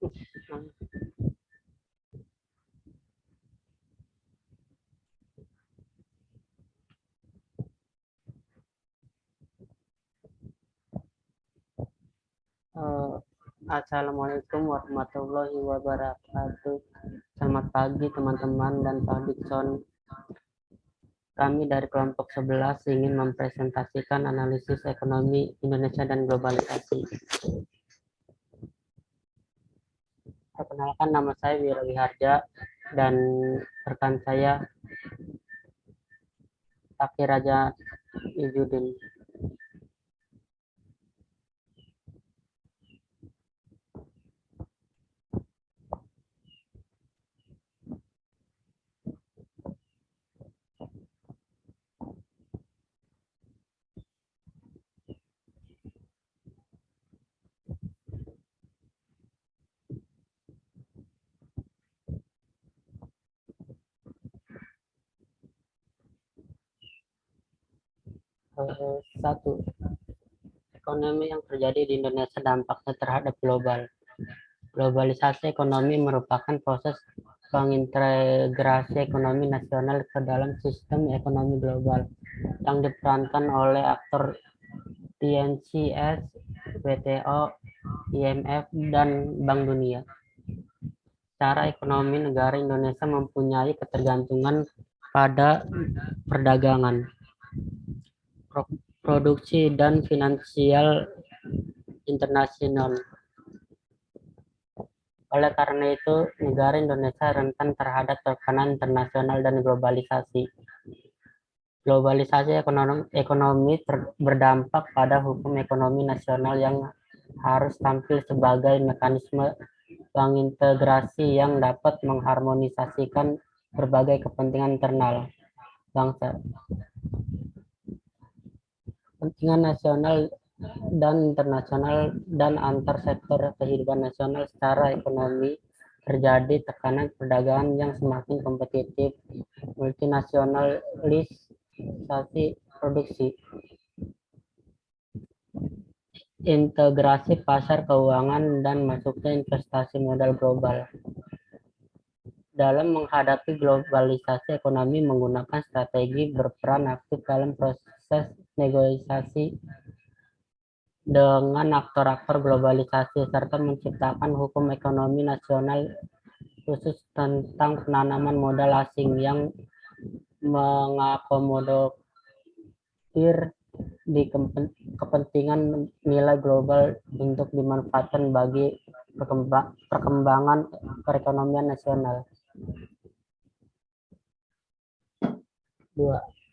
Eh, Assalamualaikum warahmatullahi wabarakatuh. Selamat pagi teman-teman dan Pak Dikson. Kami dari kelompok 11 ingin mempresentasikan analisis ekonomi Indonesia dan globalisasi. Perkenalkan, nama saya Wira Wiharja dan rekan saya Taki Raja Ijudin. Satu, ekonomi yang terjadi di Indonesia dampaknya terhadap global. Globalisasi ekonomi merupakan proses pengintegrasi ekonomi nasional ke dalam sistem ekonomi global yang diperankan oleh aktor TNCS, WTO, IMF, dan Bank Dunia. Secara ekonomi, negara Indonesia mempunyai ketergantungan pada perdagangan, produksi, dan finansial internasional. Oleh karena itu, negara Indonesia rentan terhadap tekanan internasional dan globalisasi. Globalisasi ekonomi berdampak pada hukum ekonomi nasional yang harus tampil sebagai mekanisme pengintegrasi yang dapat mengharmonisasikan berbagai kepentingan internal bangsa. Kepentingan nasional dan internasional dan antar sektor kehidupan nasional secara ekonomi terjadi tekanan perdagangan yang semakin kompetitif, multinasionalisasi produksi, integrasi pasar keuangan, dan masuknya investasi modal global. Dalam menghadapi globalisasi ekonomi menggunakan strategi berperan aktif dalam proses negosiasi dengan aktor-aktor globalisasi serta menciptakan hukum ekonomi nasional khusus tentang penanaman modal asing yang mengakomodir di kepentingan nilai global untuk dimanfaatkan bagi perkembangan perekonomian nasional. 2.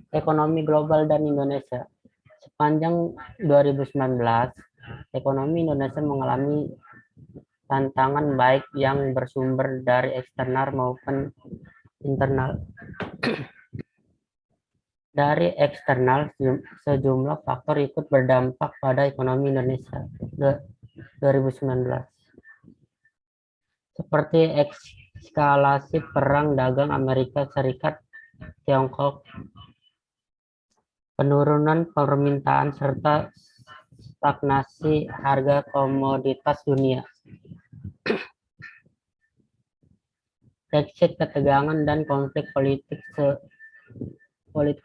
Ekonomi global dan Indonesia. Sepanjang 2019, ekonomi Indonesia mengalami tantangan baik yang bersumber dari eksternal maupun internal. Dari eksternal, sejumlah faktor ikut berdampak pada ekonomi Indonesia 2019. Seperti eskalasi perang dagang Amerika Serikat Tiongkok, penurunan permintaan serta stagnasi harga komoditas dunia. Brexit, ketegangan dan konflik politik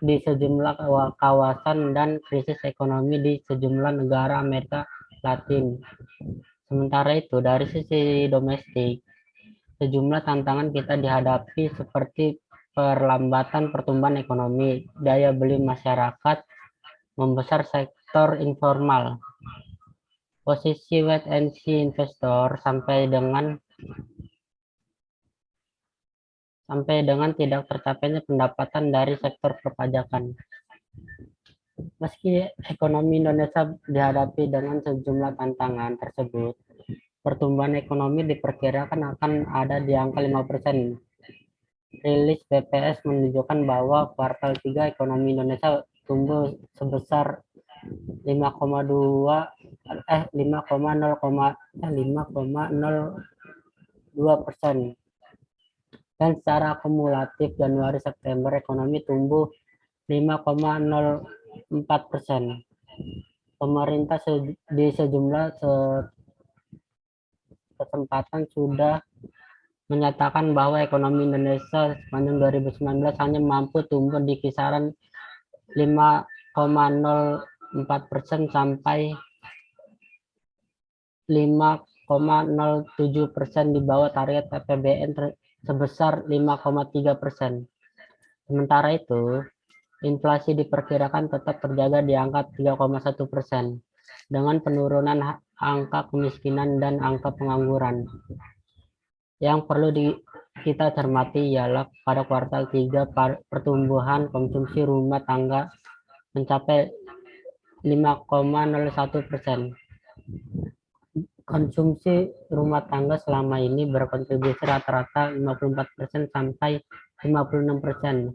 di sejumlah kawasan dan krisis ekonomi di sejumlah negara Amerika Latin. Sementara itu, dari sisi domestik, sejumlah tantangan kita dihadapi seperti perlambatan pertumbuhan ekonomi, daya beli masyarakat, membesar sektor informal, posisi wait and see investor sampai dengan tidak tercapainya pendapatan dari sektor perpajakan. Meski ekonomi Indonesia dihadapi dengan sejumlah tantangan tersebut, pertumbuhan ekonomi diperkirakan akan ada di angka 5%. Rilis BPS menunjukkan bahwa kuartal 3 ekonomi Indonesia tumbuh sebesar 5,02%. Dan secara akumulatif Januari September ekonomi tumbuh 5,04%. Pemerintah di sejumlah kesempatan sudah menyatakan bahwa ekonomi Indonesia sepanjang 2019 hanya mampu tumbuh di kisaran 5,04% sampai 5,07% di bawah target APBN sebesar 5,3%. Sementara itu, inflasi diperkirakan tetap terjaga di angka 3,1% dengan penurunan angka kemiskinan dan angka pengangguran. Yang perlu kita cermati ialah pada kuartal 3 pertumbuhan konsumsi rumah tangga mencapai 5,01%. Konsumsi rumah tangga selama ini berkontribusi rata-rata 54% sampai 56%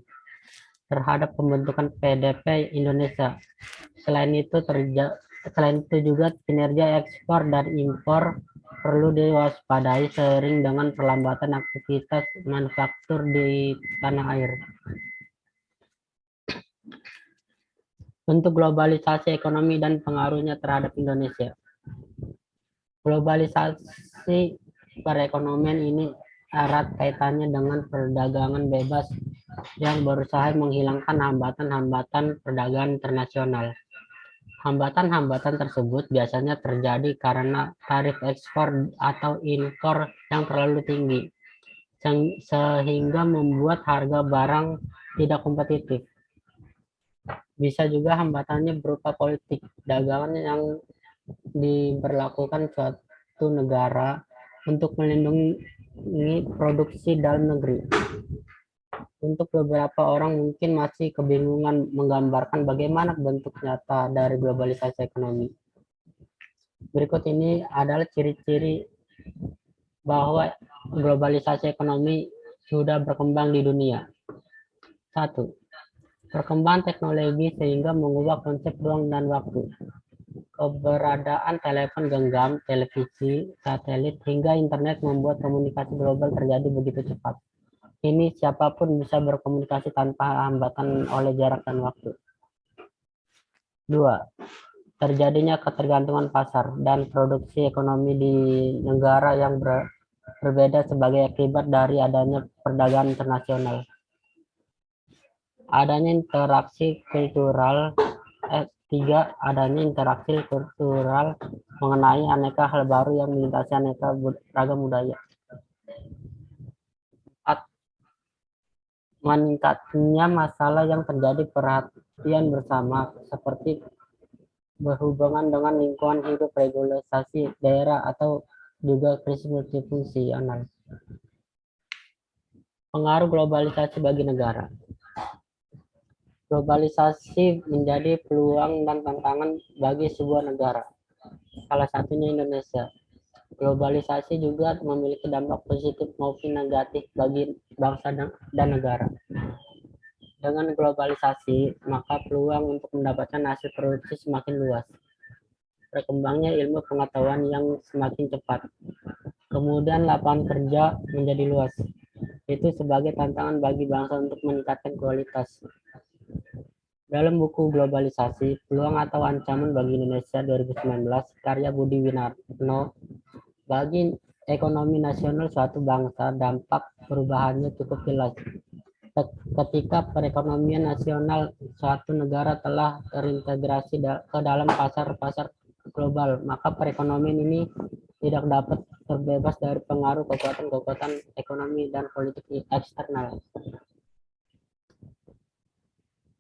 terhadap pembentukan PDB Indonesia. Selain itu juga kinerja ekspor dan impor perlu diwaspadai seiring dengan perlambatan aktivitas manufaktur di tanah air. Bentuk globalisasi ekonomi dan pengaruhnya terhadap Indonesia. Globalisasi perekonomian ini erat kaitannya dengan perdagangan bebas yang berusaha menghilangkan hambatan-hambatan perdagangan internasional. Hambatan-hambatan tersebut biasanya terjadi karena tarif ekspor atau impor yang terlalu tinggi, sehingga membuat harga barang tidak kompetitif. Bisa juga hambatannya berupa politik dagangan yang diberlakukan suatu negara untuk melindungi produksi dalam negeri. Untuk beberapa orang mungkin masih kebingungan menggambarkan bagaimana bentuk nyata dari globalisasi ekonomi. Berikut ini adalah ciri-ciri bahwa globalisasi ekonomi sudah berkembang di dunia. 1. Perkembangan teknologi sehingga mengubah konsep ruang dan waktu. Keberadaan telepon genggam, televisi, satelit, hingga internet membuat komunikasi global terjadi begitu cepat. Ini siapapun bisa berkomunikasi tanpa hambatan oleh jarak dan waktu. 2. Terjadinya ketergantungan pasar dan produksi ekonomi di negara yang berbeda sebagai akibat dari adanya perdagangan internasional. Adanya interaksi kultural. 3. Adanya interaksi kultural mengenai aneka hal baru yang melintasi aneka ragam budaya. 4. Meningkatnya masalah yang terjadi perhatian bersama seperti berhubungan dengan lingkungan hidup, regulasi daerah, atau juga krisis multifungsional. Pengaruh globalisasi bagi negara. Globalisasi menjadi peluang dan tantangan bagi sebuah negara, salah satunya Indonesia. Globalisasi juga memiliki dampak positif maupun negatif bagi bangsa dan negara. Dengan globalisasi, maka peluang untuk mendapatkan hasil produksi semakin luas. Berkembangnya ilmu pengetahuan yang semakin cepat. Kemudian lapangan kerja menjadi luas. Itu sebagai tantangan bagi bangsa untuk meningkatkan kualitas. Dalam buku Globalisasi, Peluang atau Ancaman bagi Indonesia 2019, karya Budi Winarno, bagi ekonomi nasional suatu bangsa, dampak perubahannya cukup jelas. Ketika perekonomian nasional suatu negara telah terintegrasi ke dalam pasar-pasar global, maka perekonomian ini tidak dapat terbebas dari pengaruh kekuatan-kekuatan ekonomi dan politik eksternal.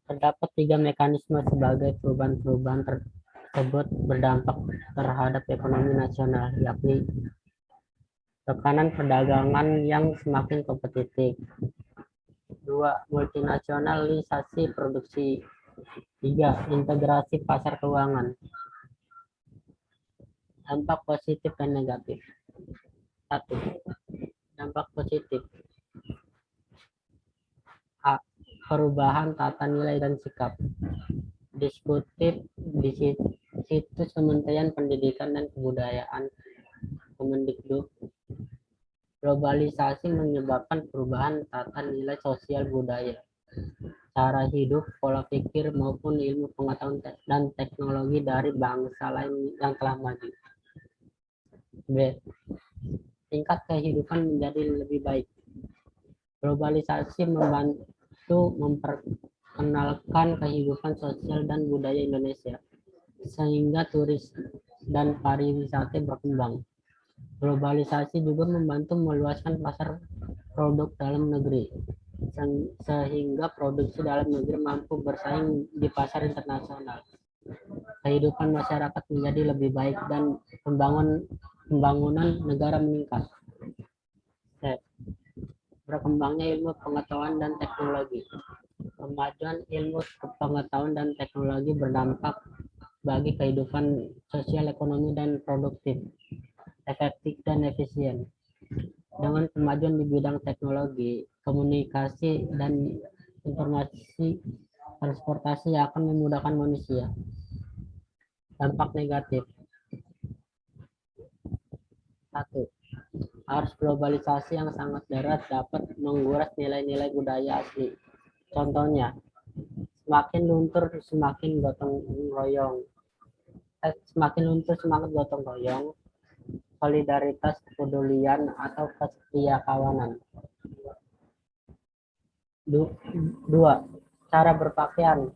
Terdapat 3 mekanisme sebagai perubahan-perubahan tersebut berdampak terhadap ekonomi nasional, yakni tekanan perdagangan yang semakin kompetitif. 2. Multinasionalisasi produksi. 3. Integrasi pasar keuangan. Dampak positif dan negatif. 1. Dampak positif. A. Perubahan tata nilai dan sikap. Dikutip di situs Kementerian Pendidikan dan Kebudayaan Kemendikbud, globalisasi menyebabkan perubahan tata nilai sosial budaya, cara hidup, pola pikir, maupun ilmu pengetahuan dan teknologi dari bangsa lain yang telah maju. B. tingkat kehidupan menjadi lebih baik. Globalisasi membantu memperkenalkan kehidupan sosial dan budaya Indonesia, sehingga turis dan pariwisata berkembang. Globalisasi juga membantu meluaskan pasar produk dalam negeri, sehingga produksi dalam negeri mampu bersaing di pasar internasional. Kehidupan masyarakat menjadi lebih baik dan pembangunan negara meningkat. Berkembangnya ilmu pengetahuan dan teknologi. Kemajuan ilmu pengetahuan dan teknologi berdampak bagi kehidupan sosial, ekonomi, dan produktif, efektif, dan efisien. Dengan kemajuan di bidang teknologi, komunikasi, dan informasi, transportasi akan memudahkan manusia. Dampak negatif. 1. Arus globalisasi yang sangat deras dapat menguras nilai-nilai budaya asli. Contohnya, semakin luntur semakin gotong royong. Semakin luntur semangat gotong royong, solidaritas, kepedulian, atau kesetia kawanan. 2. Cara berpakaian.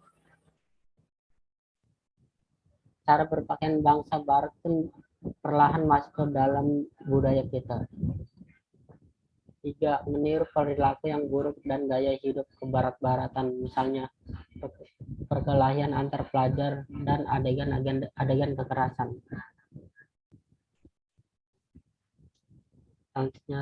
Cara berpakaian bangsa barat pun perlahan masuk ke dalam budaya kita. 3. Meniru perilaku yang buruk dan gaya hidup kebarat-baratan, misalnya perkelahian antar pelajar dan adegan kekerasan. Selanjutnya,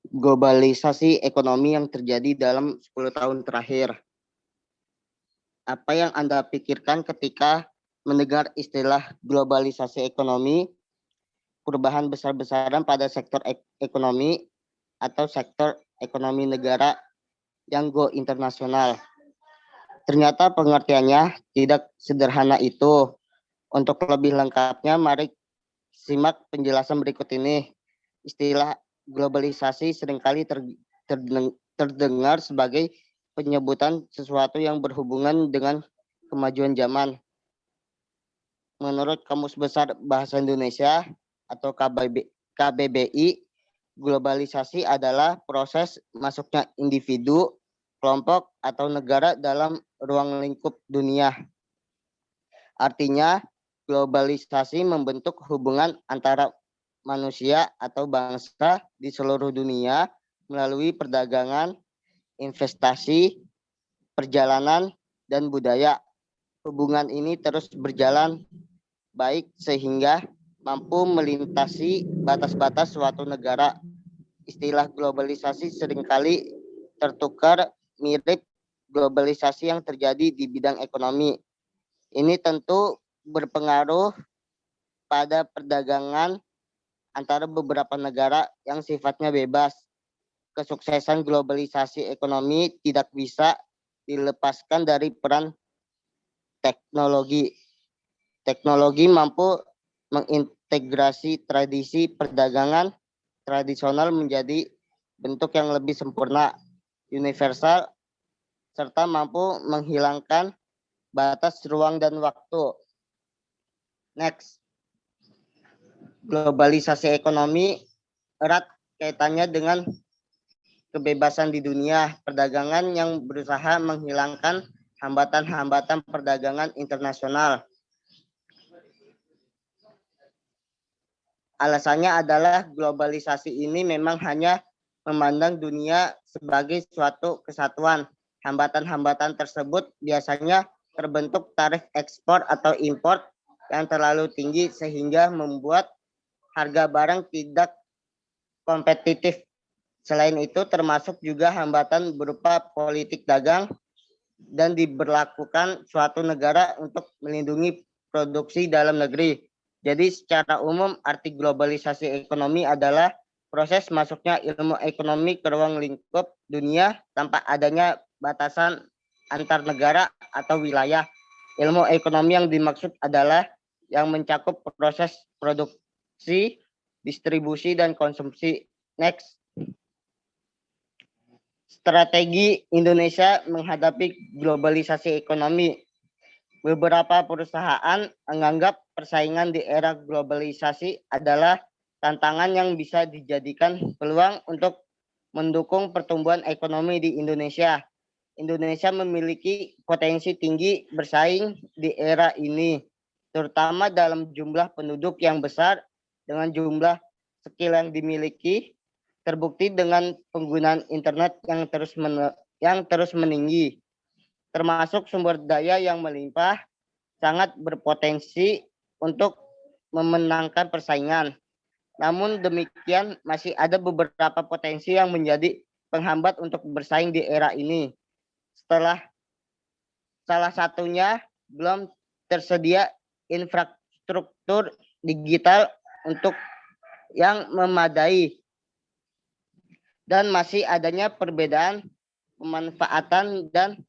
globalisasi ekonomi yang terjadi dalam 10 tahun terakhir. Apa yang Anda pikirkan ketika mendengar istilah globalisasi ekonomi, perubahan besar-besaran pada sektor ekonomi atau sektor ekonomi negara yang go internasional? Ternyata pengertiannya tidak sederhana itu. Untuk lebih lengkapnya, mari simak penjelasan berikut ini. Istilah globalisasi seringkali terdengar sebagai penyebutan sesuatu yang berhubungan dengan kemajuan zaman. Menurut Kamus Besar Bahasa Indonesia atau KBBI, globalisasi adalah proses masuknya individu, kelompok, atau negara dalam ruang lingkup dunia. Artinya, globalisasi membentuk hubungan antara manusia atau bangsa di seluruh dunia melalui perdagangan, investasi, perjalanan, dan budaya. Hubungan ini terus berjalan baik sehingga mampu melintasi batas-batas suatu negara. Istilah globalisasi seringkali tertukar mirip globalisasi yang terjadi di bidang ekonomi. Ini tentu berpengaruh pada perdagangan antara beberapa negara yang sifatnya bebas. Kesuksesan globalisasi ekonomi tidak bisa dilepaskan dari peran teknologi. Teknologi mampu mengintegrasi tradisi perdagangan tradisional menjadi bentuk yang lebih sempurna, universal, serta mampu menghilangkan batas ruang dan waktu. Next. Globalisasi ekonomi erat kaitannya dengan kebebasan di dunia perdagangan yang berusaha menghilangkan hambatan-hambatan perdagangan internasional. Alasannya adalah globalisasi ini memang hanya memandang dunia sebagai suatu kesatuan. Hambatan-hambatan tersebut biasanya terbentuk tarif ekspor atau impor yang terlalu tinggi sehingga membuat harga barang tidak kompetitif. Selain itu, termasuk juga hambatan berupa politik dagang dan diberlakukan suatu negara untuk melindungi produksi dalam negeri. Jadi secara umum arti globalisasi ekonomi adalah proses masuknya ilmu ekonomi ke ruang lingkup dunia tanpa adanya batasan antar negara atau wilayah. Ilmu ekonomi yang dimaksud adalah yang mencakup proses produksi, distribusi, dan konsumsi. Next. Strategi Indonesia menghadapi globalisasi ekonomi. Beberapa perusahaan menganggap persaingan di era globalisasi adalah tantangan yang bisa dijadikan peluang untuk mendukung pertumbuhan ekonomi di Indonesia. Indonesia memiliki potensi tinggi bersaing di era ini, terutama dalam jumlah penduduk yang besar dengan jumlah skill yang dimiliki, terbukti dengan penggunaan internet yang terus meninggi, termasuk sumber daya yang melimpah, sangat berpotensi untuk memenangkan persaingan. Namun demikian, masih ada beberapa potensi yang menjadi penghambat untuk bersaing di era ini. Salah satunya belum tersedia infrastruktur digital untuk yang memadai dan masih adanya perbedaan pemanfaatan dan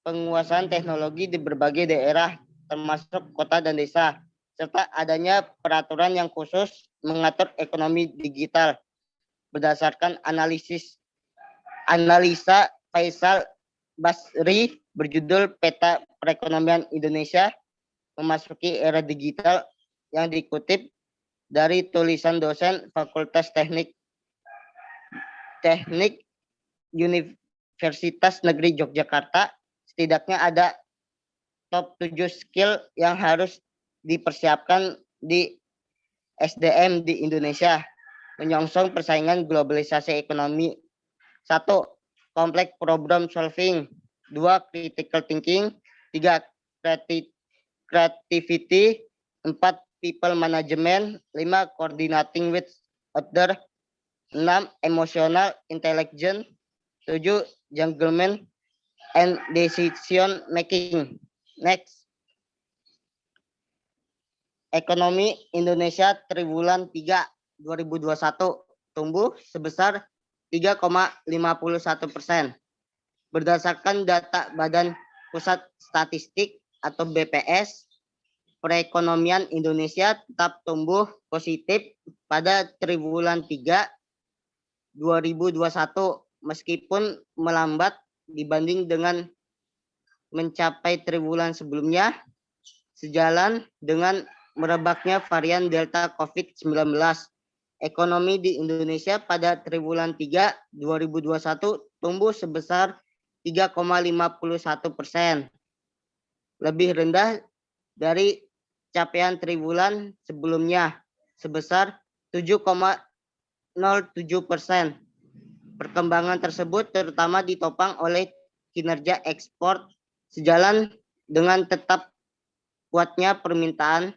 penguasaan teknologi di berbagai daerah termasuk kota dan desa, serta adanya peraturan yang khusus mengatur ekonomi digital. Berdasarkan analisa Faisal Basri berjudul Peta Perekonomian Indonesia Memasuki Era Digital yang dikutip dari tulisan dosen Fakultas Teknik Universitas Negeri Yogyakarta, setidaknya ada top 7 skill yang harus dipersiapkan di SDM di Indonesia menyongsong persaingan globalisasi ekonomi. 1. Complex problem solving. 2. Critical thinking. 3. Creativity. 4. People management. 5. Coordinating with other. 6. Emotional intelligence. 7. Judgment and decision making. Next. Ekonomi Indonesia triwulan 3 2021 tumbuh sebesar 3,51%. Berdasarkan data Badan Pusat Statistik atau BPS, perekonomian Indonesia tetap tumbuh positif pada triwulan 3 2021 meskipun melambat dibanding dengan mencapai triwulan sebelumnya, sejalan dengan merebaknya varian Delta COVID-19. Ekonomi di Indonesia pada triwulan 3 2021 tumbuh sebesar 3,51%. Lebih rendah dari capaian triwulan sebelumnya sebesar 7,07%. Perkembangan tersebut terutama ditopang oleh kinerja ekspor sejalan dengan tetap kuatnya permintaan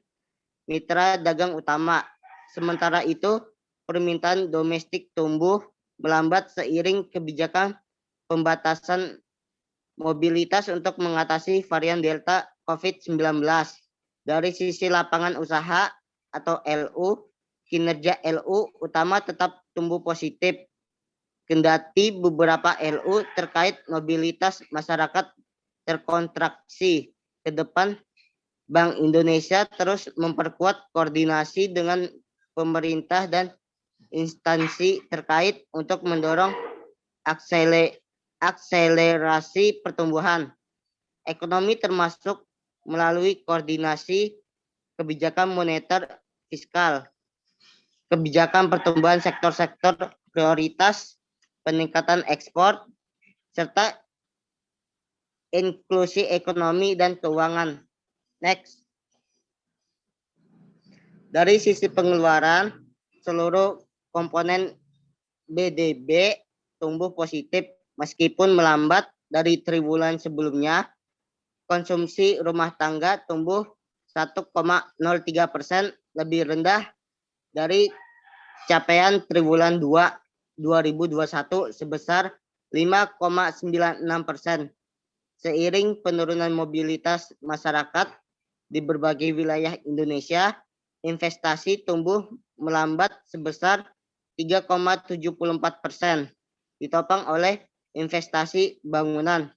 mitra dagang utama. Sementara itu, permintaan domestik tumbuh melambat seiring kebijakan pembatasan mobilitas untuk mengatasi varian Delta COVID-19. Dari sisi lapangan usaha atau LU, kinerja LU utama tetap tumbuh positif. Kendati beberapa LU terkait mobilitas masyarakat terkontraksi. Ke depan, Bank Indonesia terus memperkuat koordinasi dengan pemerintah dan instansi terkait untuk mendorong akselerasi pertumbuhan ekonomi termasuk melalui koordinasi kebijakan moneter fiskal, kebijakan pertumbuhan sektor-sektor prioritas, peningkatan ekspor, serta inklusi ekonomi dan keuangan. Next. Dari sisi pengeluaran, seluruh komponen BDB tumbuh positif meskipun melambat dari triwulan sebelumnya. konsumsi rumah tangga tumbuh 1,03%, lebih rendah dari capaian triwulan 2 2021 sebesar 5,96%. Seiring penurunan mobilitas masyarakat di berbagai wilayah Indonesia, investasi tumbuh melambat sebesar 3,74%, ditopang oleh investasi bangunan.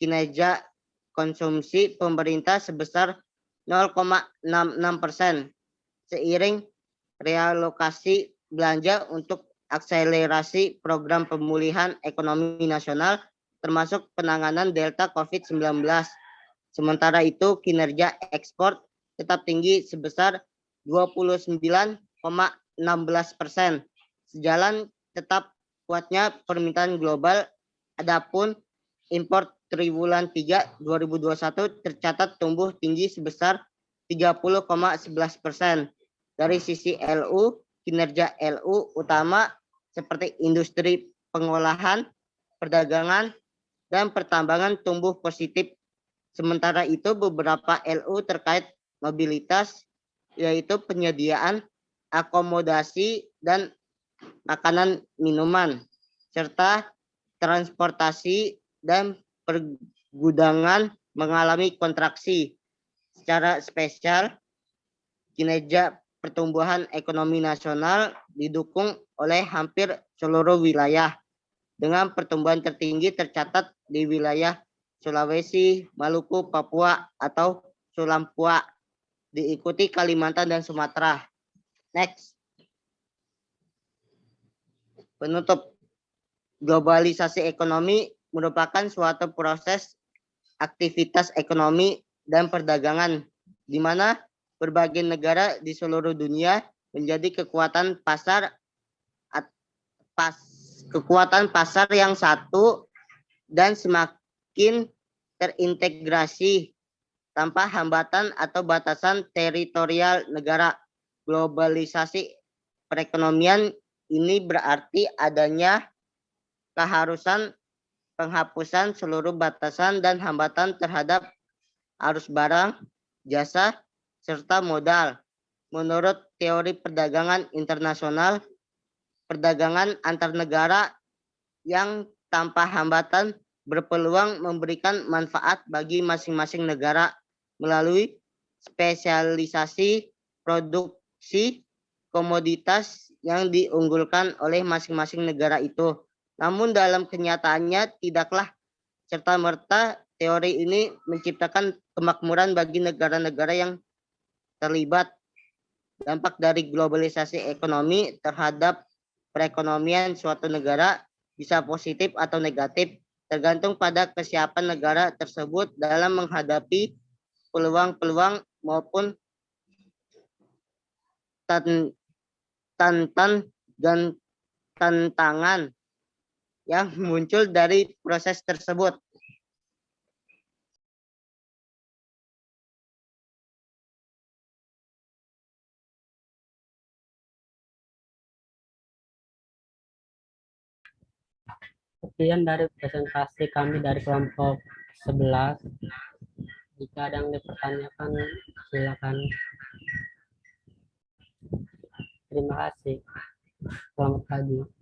Kinerja konsumsi pemerintah sebesar 0,66%, seiring realokasi belanja untuk akselerasi program pemulihan ekonomi nasional termasuk penanganan Delta COVID-19. Sementara itu, kinerja ekspor tetap tinggi sebesar 29,16%. Sejalan tetap kuatnya permintaan global, adapun impor triwulan 3 2021 tercatat tumbuh tinggi sebesar 30,11%. Dari sisi LU, kinerja LU utama seperti industri pengolahan, perdagangan, dan pertambangan tumbuh positif. Sementara itu beberapa LU terkait mobilitas, yaitu penyediaan akomodasi dan makanan minuman, serta transportasi dan pergudangan mengalami kontraksi. Secara spesial, kinerja pertumbuhan ekonomi nasional didukung oleh hampir seluruh wilayah, dengan pertumbuhan tertinggi tercatat di wilayah Sulawesi, Maluku, Papua atau Sulampua, diikuti Kalimantan dan Sumatera. Next. Penutup. Globalisasi ekonomi merupakan suatu proses aktivitas ekonomi dan perdagangan di mana berbagai negara di seluruh dunia menjadi kekuatan pasar yang satu dan semakin terintegrasi tanpa hambatan atau batasan teritorial negara. Globalisasi perekonomian ini berarti adanya keharusan penghapusan seluruh batasan dan hambatan terhadap arus barang, jasa, serta modal. Menurut teori perdagangan internasional, perdagangan antar negara yang tanpa hambatan berpeluang memberikan manfaat bagi masing-masing negara melalui spesialisasi produksi komoditas yang diunggulkan oleh masing-masing negara itu. Namun dalam kenyataannya tidaklah serta-merta teori ini menciptakan kemakmuran bagi negara-negara yang terlibat. Dampak dari globalisasi ekonomi terhadap perekonomian suatu negara bisa positif atau negatif, tergantung pada kesiapan negara tersebut dalam menghadapi peluang-peluang maupun tantangan yang muncul dari proses tersebut. Sekian dari presentasi kami dari kelompok 11. Jika ada yang dipertanyakan, silakan. Terima kasih. Selamat pagi.